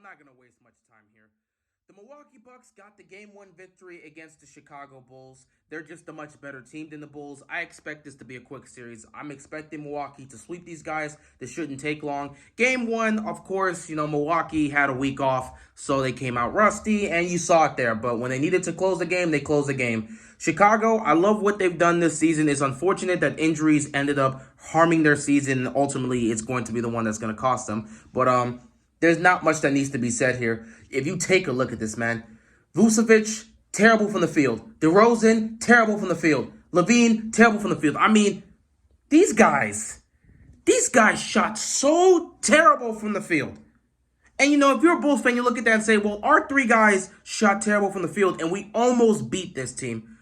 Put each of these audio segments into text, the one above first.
not going to waste much time here. The Milwaukee Bucks got the Game 1 victory against the Chicago Bulls. They're just a much better team than the Bulls. I expect this to be a quick series. I'm expecting Milwaukee to sweep these guys. This shouldn't take long. Game 1, of course, Milwaukee had a week off, so they came out rusty, and you saw it there. But when they needed to close the game, they closed the game. Chicago, I love what they've done this season. It's unfortunate that injuries ended up harming their season. Ultimately, it's going to be the one that's going to cost them. But there's not much that needs to be said here. If you take a look at this, man. Vucevic, terrible from the field. DeRozan, terrible from the field. LaVine, terrible from the field. I mean, these guys shot so terrible from the field. And, if you're a Bulls fan, you look at that and say, well, our three guys shot terrible from the field, and we almost beat this team.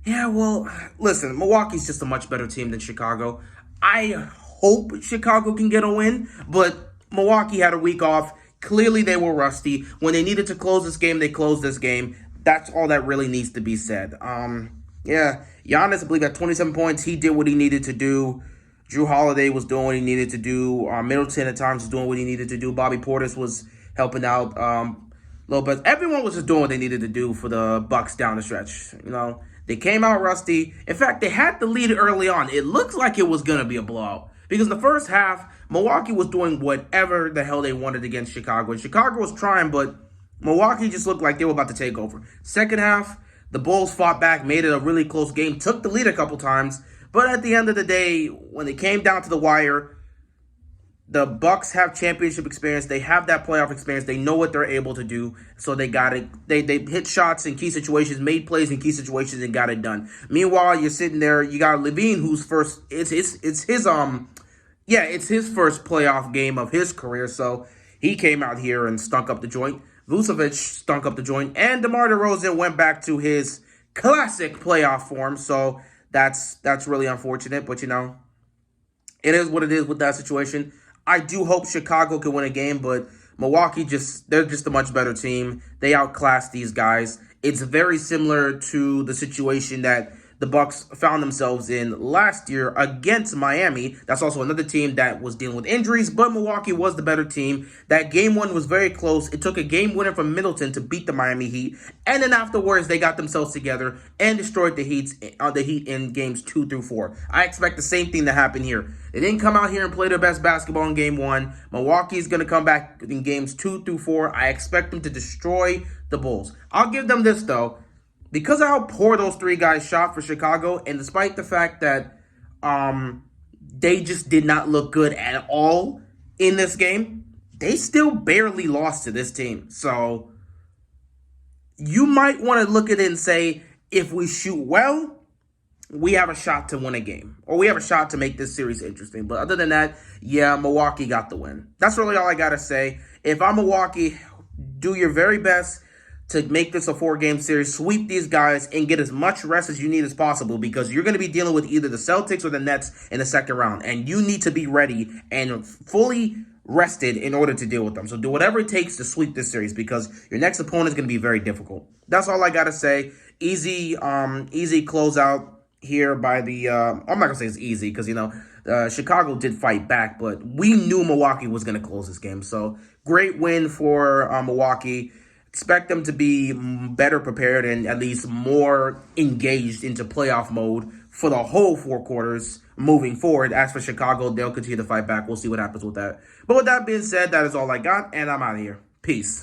Yeah, well, listen, Milwaukee's just a much better team than Chicago. I hope Chicago can get a win, but Milwaukee had a week off. Clearly, they were rusty. When they needed to close this game, they closed this game. That's all that really needs to be said. Yeah, Giannis, I believe, got 27 points. He did what he needed to do. Drew Holiday was doing what he needed to do. Middleton at times was doing what he needed to do. Bobby Portis was helping out. Lopez. Everyone was just doing what they needed to do for the Bucks down the stretch. They came out rusty. In fact, they had the lead early on. It looked like it was going to be a blowout. Because the first half, Milwaukee was doing whatever the hell they wanted against Chicago. And Chicago was trying, but Milwaukee just looked like they were about to take over. Second half, the Bulls fought back, made it a really close game, took the lead a couple times. But at the end of the day, when it came down to the wire, the Bucks have championship experience. They have that playoff experience. They know what they're able to do. So they got it. They hit shots in key situations, made plays in key situations, and got it done. Meanwhile, you're sitting there. You got LaVine, who's first. It's his first playoff game of his career. So he came out here and stunk up the joint. Vucevic stunk up the joint, and DeMar DeRozan went back to his classic playoff form. So that's really unfortunate. But it is what it is with that situation. I do hope Chicago can win a game, but Milwaukee they're just a much better team. They outclassed these guys. It's very similar to the situation that the Bucks found themselves in last year against Miami. That's also another team that was dealing with injuries, but Milwaukee was the better team. That game one was very close. It took a game winner from Middleton to beat the Miami Heat, and then afterwards they got themselves together and destroyed the Heat in games 2 through 4. I expect the same thing to happen here. They didn't come out here and play their best basketball in game 1. Milwaukee's going to come back in games 2 through 4. I expect them to destroy the Bulls. I'll give them this, though. Because of how poor those three guys shot for Chicago, and despite the fact that they just did not look good at all in this game, they still barely lost to this team. So you might want to look at it and say, if we shoot well, we have a shot to win a game. Or we have a shot to make this series interesting. But other than that, yeah, Milwaukee got the win. That's really all I got to say. If I'm Milwaukee, do your very best to make this a 4-game series, sweep these guys, and get as much rest as you need as possible, because you're going to be dealing with either the Celtics or the Nets in the second round, and you need to be ready and fully rested in order to deal with them. So do whatever it takes to sweep this series, because your next opponent is going to be very difficult. That's all I got to say. Easy closeout here by the I'm not going to say it's easy, because, Chicago did fight back, but we knew Milwaukee was going to close this game. So great win for Milwaukee. Expect them to be better prepared and at least more engaged into playoff mode for the whole 4 quarters moving forward. As for Chicago, they'll continue to fight back. We'll see what happens with that. But with that being said, that is all I got, and I'm out of here. Peace.